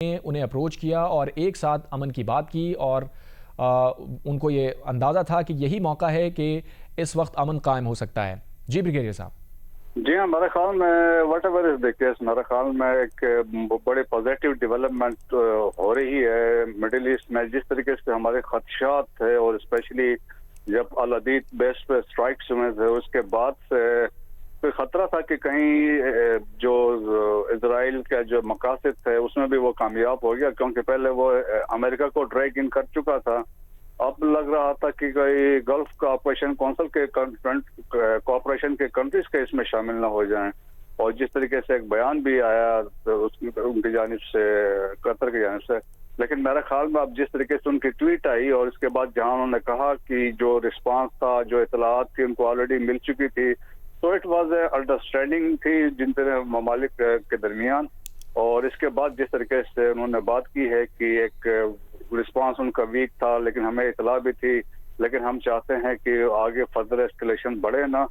انہیں اپروچ کیا اور ایک ساتھ امن کی بات کی اور ان کو یہ اندازہ تھا کہ یہی موقع ہے کہ اس وقت امن قائم ہو سکتا ہے. جی بریگیڈیئر صاحب. جی ہاں، میرے خیال میں what ever is the case, میرے خیال میں ایک بڑے پازیٹیو ڈیولپمنٹ ہو رہی ہے مڈل ایسٹ میں. جس طریقے سے ہمارے خدشات تھے اور اسپیشلی جب الحدید بیس پہ اسٹرائکس ہوئے تھے اس کے بعد سے کوئی خطرہ تھا کہ کہیں جو اسرائیل کا جو مقاصد تھے اس میں بھی وہ کامیاب ہو گیا، کیونکہ پہلے وہ امریکہ کو ڈریگ ان کر چکا تھا. اب لگ رہا تھا کہ کوئی گلف کوآپریشن کونسل کے کوآپریشن کے کنٹریز کے اس میں شامل نہ ہو جائیں. اور جس طریقے سے ایک بیان بھی آیا ان کی جانب سے، قطر کی جانب سے، لیکن میرے خیال میں اب جس طریقے سے ان کی ٹویٹ آئی اور اس کے بعد جہاں انہوں نے کہا کہ جو رسپانس تھا، جو اطلاعات تھی ان کو آلریڈی مل چکی تھی، تو اٹ واز اے انڈرسٹینڈنگ تھی جن ممالک کے درمیان. اور اس کے بعد جس طریقے سے انہوں نے بات کی ہے کہ ایک رسپانس ان کا ویک تھا لیکن ہمیں اطلاع بھی تھی، لیکن ہم چاہتے ہیں کہ آگے فردر اسکلیشن بڑھے نا،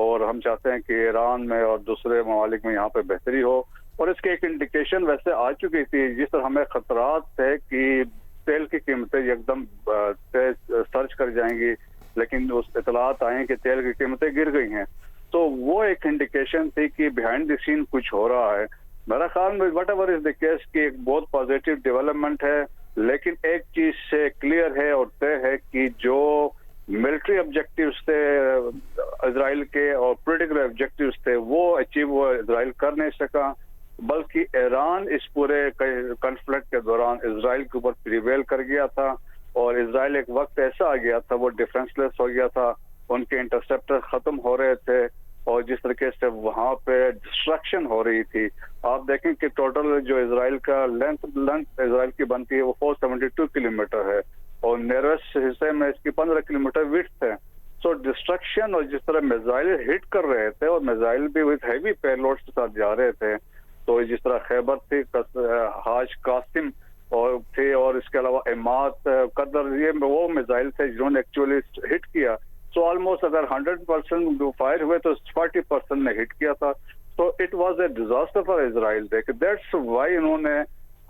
اور ہم چاہتے ہیں کہ ایران میں اور دوسرے ممالک میں یہاں پہ بہتری ہو. اور اس کی ایک انڈیکیشن ویسے آ چکی تھی، جس طرح ہمیں خطرات تھے کہ تیل کی قیمتیں یکدم تیز سرچ کر جائیں گی، لیکن اس اطلاعات آئیں کہ تیل کی قیمتیں گر گئی ہیں. تو وہ ایک انڈیکیشن تھی کہ بیہائنڈ دی سین کچھ ہو رہا ہے. میرا خیال میں what ever is the case کی ایک بہت پازیٹیو ڈیولپمنٹ ہے، لیکن ایک چیز سے کلیئر ہے اور طے ہے کہ جو ملٹری آبجیکٹیوز تھے اسرائیل کے اور پولیٹیکل آبجیکٹیوز تھے وہ اچیو وہ اسرائیل کر نہیں سکا، بلکہ ایران اس پورے کنفلکٹ کے دوران اسرائیل کے اوپر پریویل کر گیا تھا. اور اسرائیل ایک وقت ایسا آ گیا تھا وہ ڈیفنس لیس ہو گیا تھا، ان کے انٹرسپٹر ختم ہو رہے تھے اور جس طریقے سے وہاں پہ ڈسٹرکشن ہو رہی تھی. آپ دیکھیں کہ ٹوٹل جو اسرائیل کا لینتھ اسرائیل کی بنتی ہے وہ 472 کلومیٹر ہے اور نیروسٹ حصے میں اس کی 15 کلومیٹر وڈتھ ہے. سو ڈسٹرکشن اور جس طرح میزائل ہٹ کر رہے تھے اور میزائل بھی وتھ ہیوی پے لوڈ کے ساتھ جا رہے تھے، تو جس طرح خیبر تھی، حاج قاسم اور تھے، اور اس کے علاوہ اماد قدر، یہ وہ میزائل تھے جنہوں نے ایکچولی ہٹ کیا. سو آلموسٹ اگر 100% فائر ہوئے تو 40% نے ہٹ کیا تھا. تو it was a disaster for Israel. That's why انہوں نے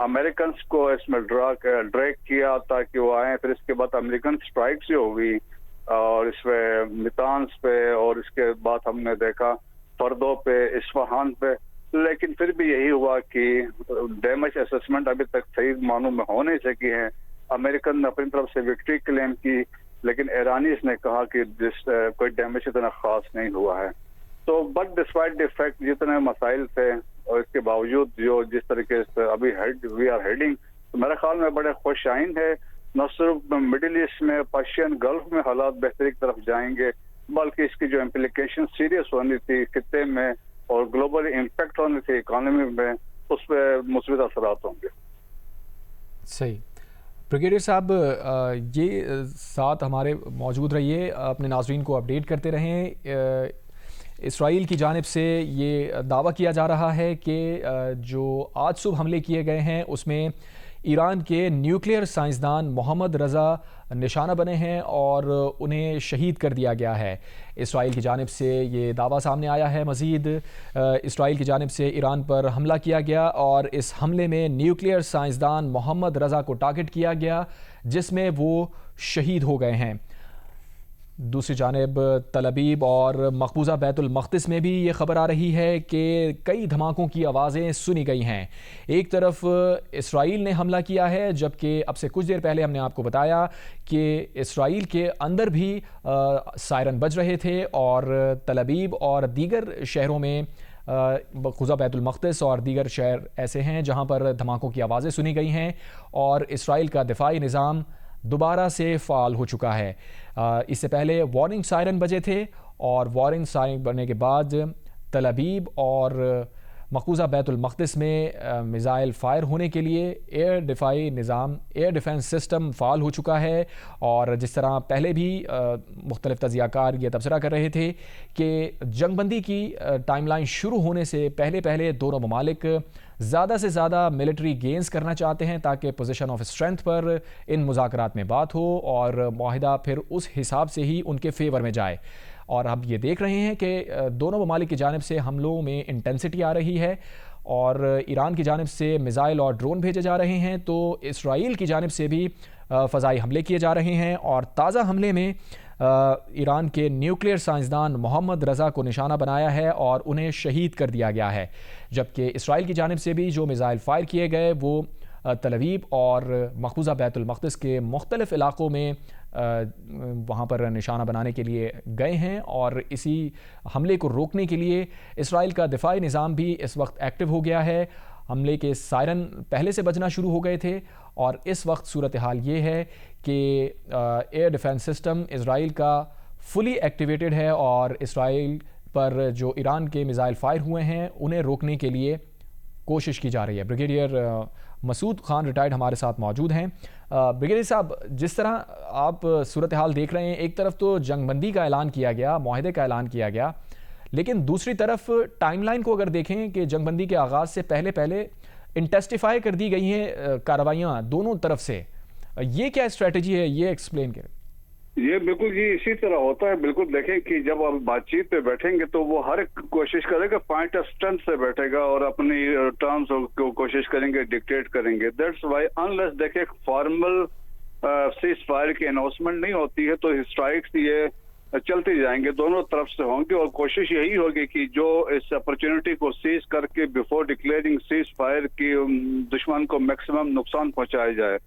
امریکنس کو اس میں ڈریگ کیا تاکہ وہ آئیں. پھر اس کے بعد امریکن اسٹرائکس جو ہوئی اور اس پہ نتانز پہ، اور اس کے بعد ہم نے دیکھا فردو پہ، اصفہان پہ. لیکن پھر بھی یہی ہوا کہ ڈیمیج اسسمنٹ ابھی تک صحیح معنوں میں ہو نہیں سکی ہے. امریکن نے اپنی طرف سے وکٹری کلیم کی، لیکن ایرانیز نے کہا کہ کوئی ڈیمیج اتنا خاص نہیں ہوا ہے. تو بٹ ڈسپائٹ دی فیکٹ جتنے مسائل تھے اور اس کے باوجود جو جس طریقے سے ابھی وی آر ہیڈنگ، تو میرے خیال میں بڑے خوش آئند ہے. نہ صرف مڈل ایسٹ میں، پرشین گلف میں حالات بہتری کی طرف جائیں گے، بلکہ اس کی جو امپلیکیشن سیریس ہونی تھی خطے میں اور گلوبل امپیکٹ ہونی تھی اکانومی میں، اس پہ مثبت اثرات ہوں گے. صحیح. بریگیڈیئر صاحب، یہ ساتھ ہمارے موجود رہیے، اپنے ناظرین کو اپڈیٹ کرتے رہیں. اسرائیل کی جانب سے یہ دعویٰ کیا جا رہا ہے کہ جو آج صبح حملے کیے گئے ہیں اس میں ایران کے نیوکلیئر سائنسدان محمد رضا نشانہ بنے ہیں اور انہیں شہید کر دیا گیا ہے. اسرائیل کی جانب سے یہ دعویٰ سامنے آیا ہے. مزید اسرائیل کی جانب سے ایران پر حملہ کیا گیا اور اس حملے میں نیوکلیئر سائنسدان محمد رضا کو ٹارگٹ کیا گیا جس میں وہ شہید ہو گئے ہیں. دوسری جانب تل ابیب اور مقبوضہ بیت المقدس میں بھی یہ خبر آ رہی ہے کہ کئی دھماکوں کی آوازیں سنی گئی ہیں. ایک طرف اسرائیل نے حملہ کیا ہے، جبکہ اب سے کچھ دیر پہلے ہم نے آپ کو بتایا کہ اسرائیل کے اندر بھی سائرن بج رہے تھے اور تل ابیب اور دیگر شہروں میں، مقبوضہ بیت المقدس اور دیگر شہر ایسے ہیں جہاں پر دھماکوں کی آوازیں سنی گئی ہیں اور اسرائیل کا دفاعی نظام دوبارہ سے فعال ہو چکا ہے. اس سے پہلے وارننگ سائرن بجے تھے اور وارننگ سائرن بجنے کے بعد تل ابیب اور مقبوضہ بیت المقدس میں میزائل فائر ہونے کے لیے ایئر دفاعی نظام، ایئر ڈیفنس سسٹم فعال ہو چکا ہے. اور جس طرح پہلے بھی مختلف تجزیہ کار یہ تبصرہ کر رہے تھے کہ جنگ بندی کی ٹائم لائن شروع ہونے سے پہلے دونوں ممالک زیادہ سے زیادہ ملٹری گینز کرنا چاہتے ہیں تاکہ پوزیشن آف اسٹرینتھ پر ان مذاکرات میں بات ہو اور معاہدہ پھر اس حساب سے ہی ان کے فیور میں جائے. اور اب یہ دیکھ رہے ہیں کہ دونوں ممالک کی جانب سے حملوں میں انٹینسٹی آ رہی ہے اور ایران کی جانب سے میزائل اور ڈرون بھیجے جا رہے ہیں، تو اسرائیل کی جانب سے بھی فضائی حملے کیے جا رہے ہیں، اور تازہ حملے میں ایران کے نیوکلیئر سائنسدان محمد رضا کو نشانہ بنایا ہے اور انہیں شہید کر دیا گیا ہے، جبکہ اسرائیل کی جانب سے بھی جو میزائل فائر کیے گئے وہ تل ابیب اور مقبوضہ بیت المقدس کے مختلف علاقوں میں وہاں پر نشانہ بنانے کے لیے گئے ہیں، اور اسی حملے کو روکنے کے لیے اسرائیل کا دفاعی نظام بھی اس وقت ایکٹیو ہو گیا ہے۔ حملے کے سائرن پہلے سے بجنا شروع ہو گئے تھے، اور اس وقت صورتحال یہ ہے کہ ایئر ڈیفنس سسٹم اسرائیل کا فلی ایکٹیویٹڈ ہے، اور اسرائیل پر جو ایران کے میزائل فائر ہوئے ہیں انہیں روکنے کے لیے کوشش کی جا رہی ہے۔ بریگیڈیئر مسعود خان ریٹائرڈ ہمارے ساتھ موجود ہیں۔ بریگیڈیئر صاحب، جس طرح آپ صورتحال دیکھ رہے ہیں، ایک طرف تو جنگ بندی کا اعلان کیا گیا، معاہدے کا اعلان کیا گیا، لیکن دوسری طرف ٹائم لائن کو اگر دیکھیں کہ جنگ بندی کے آغاز سے پہلے انٹینسیفائی کر دی گئی ہیں کارروائیاں دونوں طرف سے، یہ کیا اسٹریٹجی ہے، یہ ایکسپلین کریں۔ یہ بالکل اسی طرح ہوتا ہے۔ بالکل دیکھیں کہ جب آپ بات چیت پہ بیٹھیں گے تو وہ ہر ایک کوشش کرے گا پوائنٹ آف اسٹرینتھ سے بیٹھے گا، اور اپنی ٹرمز کو کوشش کریں گے ڈکٹیٹ کریں گے۔ دیٹس وائی انلیس دیکھیں فارمل سیز فائر کی اناؤنسمنٹ نہیں ہوتی ہے تو اسٹرائکس یہ چلتے جائیں گے، دونوں طرف سے ہوں گے، اور کوشش یہی ہوگی کہ جو اس اپرچونٹی کو سیز کر کے بیفور ڈکلیئرنگ سیز فائر کی دشمن کو میکسیمم نقصان پہنچایا جائے۔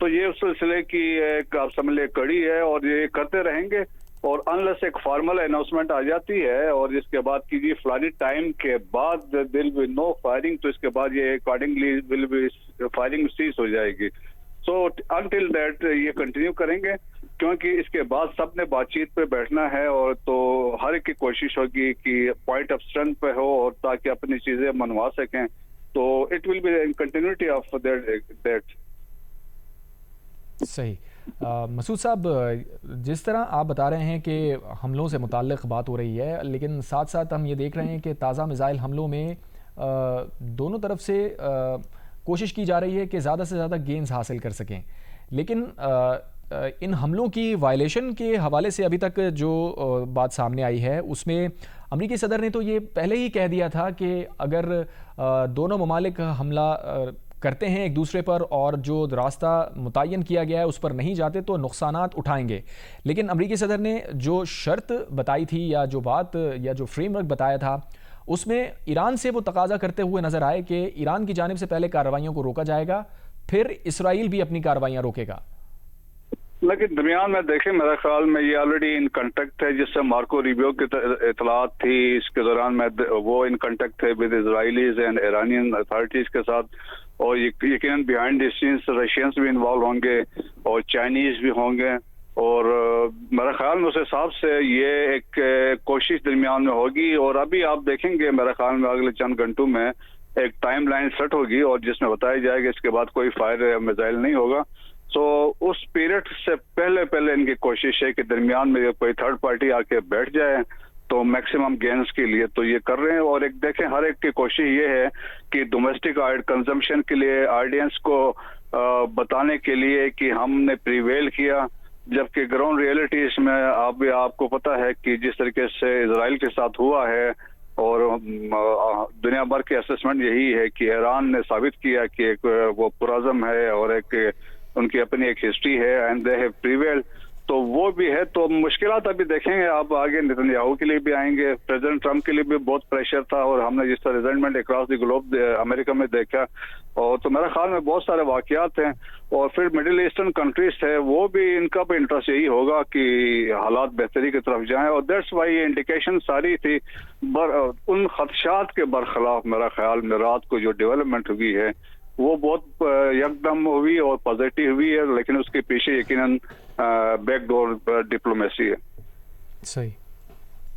تو یہ اس سلسلے کی ایک آپ سمجھ لیں کڑی ہے، اور یہ کرتے رہیں گے، اور انلیس ایک فارمل اناؤنسمنٹ آ جاتی ہے اور اس کے بعد کی فلانی ٹائم کے بعد ول بی نو فائرنگ، تو اس کے بعد یہ accordingly will be firing cease ہو جائے گی۔ سو انٹل دیٹ یہ کنٹینیو کریں گے، کیونکہ اس کے بعد سب نے بات چیت پہ بیٹھنا ہے، اور تو ہر ایک کی کوشش ہوگی کہ پوائنٹ آف اسٹرینتھ پہ ہو، اور تاکہ اپنی چیزیں منوا سکیں، تو it will be continuity of that. صحیح۔ مسعود صاحب، جس طرح آپ بتا رہے ہیں کہ حملوں سے متعلق بات ہو رہی ہے، لیکن ساتھ ساتھ ہم یہ دیکھ رہے ہیں کہ تازہ میزائل حملوں میں دونوں طرف سے کوشش کی جا رہی ہے کہ زیادہ سے زیادہ گینز حاصل کر سکیں، لیکن ان حملوں کی وائلیشن کے حوالے سے ابھی تک جو بات سامنے آئی ہے اس میں امریکی صدر نے تو یہ پہلے ہی کہہ دیا تھا کہ اگر دونوں ممالک حملہ کرتے ہیں ایک دوسرے پر اور جو راستہ متعین کیا گیا ہے اس پر نہیں جاتے تو نقصانات اٹھائیں گے، لیکن امریکی صدر نے جو شرط بتائی تھی یا جو بات یا جو فریم ورک بتایا تھا اس میں ایران سے وہ تقاضا کرتے ہوئے نظر آئے کہ ایران کی جانب سے پہلے کارروائیوں کو روکا جائے گا، پھر اسرائیل بھی اپنی کارروائیاں روکے گا۔ لیکن درمیان میں دیکھیں میرے خیال میں یہ آلریڈی ان کنٹیکٹ ہے، جس سے مارکو ریبیو کی اطلاعات تھی اس کے دوران میں وہ ان کنٹیکٹ تھے ود اسرائیلیز اینڈ ایرانین اتھارٹیز کے ساتھ، اور یقیناً بیہائنڈ دی سینس رشینس بھی انوالو ہوں گے اور چائنیز بھی ہوں گے، اور میرے خیال میں اس حساب سے یہ ایک کوشش درمیان میں ہوگی، اور ابھی آپ دیکھیں گے میرے خیال میں اگلے چند گھنٹوں میں ایک ٹائم لائن سیٹ ہوگی اور جس میں بتایا جائے گا اس کے بعد کوئی فائر میزائل نہیں ہوگا۔ سو اس پیریڈ سے پہلے ان کی کوشش ہے کہ درمیان میں کوئی تھرڈ پارٹی آ کے بیٹھ جائے تو میکسیمم گینز کے لیے تو یہ کر رہے ہیں، اور ایک دیکھیں ہر ایک کی کوشش یہ ہے کہ ڈومیسٹک کنزمپشن کے لیے آڈینس کو بتانے کے لیے کہ ہم نے پریویل کیا، جبکہ گراؤنڈ ریئلٹیز میں آپ کو پتہ ہے کہ جس طریقے سے اسرائیل کے ساتھ ہوا ہے، اور دنیا بھر کے اسسمنٹ یہی ہے کہ ایران نے ثابت کیا کہ ایک وہ پرعزم ہے اور ایک ان کی اپنی ایک ہسٹری ہے اینڈ دے ہیو پریویلڈ، تو وہ بھی ہے۔ تو مشکلات ابھی دیکھیں گے آپ آگے، نیتن یاہو کے لیے بھی آئیں گے، پریزیڈنٹ ٹرمپ کے لیے بھی بہت پریشر تھا، اور ہم نے جس طرح ریزنٹمنٹ اکراس دی گلوب امریکہ میں دیکھا، اور تو میرے خیال میں بہت سارے واقعات ہیں، اور پھر مڈل ایسٹرن کنٹریز ہے وہ بھی ان کا بھی انٹرسٹ یہی ہوگا کہ حالات بہتری کی طرف جائیں، اور دیٹس وائی یہ انڈیکیشن ساری تھی ان خدشات کے برخلاف میرا خیال میں رات کو جو ڈیولپمنٹ ہوئی ہے وہ بہت یکدم ہوئی اور پازیٹیو ہوئی ہے، لیکن اس کے پیچھے یقیناً بیک ڈور ڈپلومیسی ہے۔ صحیح،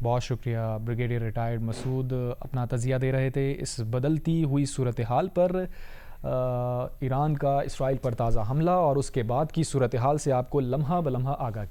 بہت شکریہ بریگیڈیئر ریٹائرڈ مسعود، اپنا تجزیہ دے رہے تھے اس بدلتی ہوئی صورتحال پر، ایران کا اسرائیل پر تازہ حملہ اور اس کے بعد کی صورتحال سے آپ کو لمحہ بلمحہ آگاہ کیا۔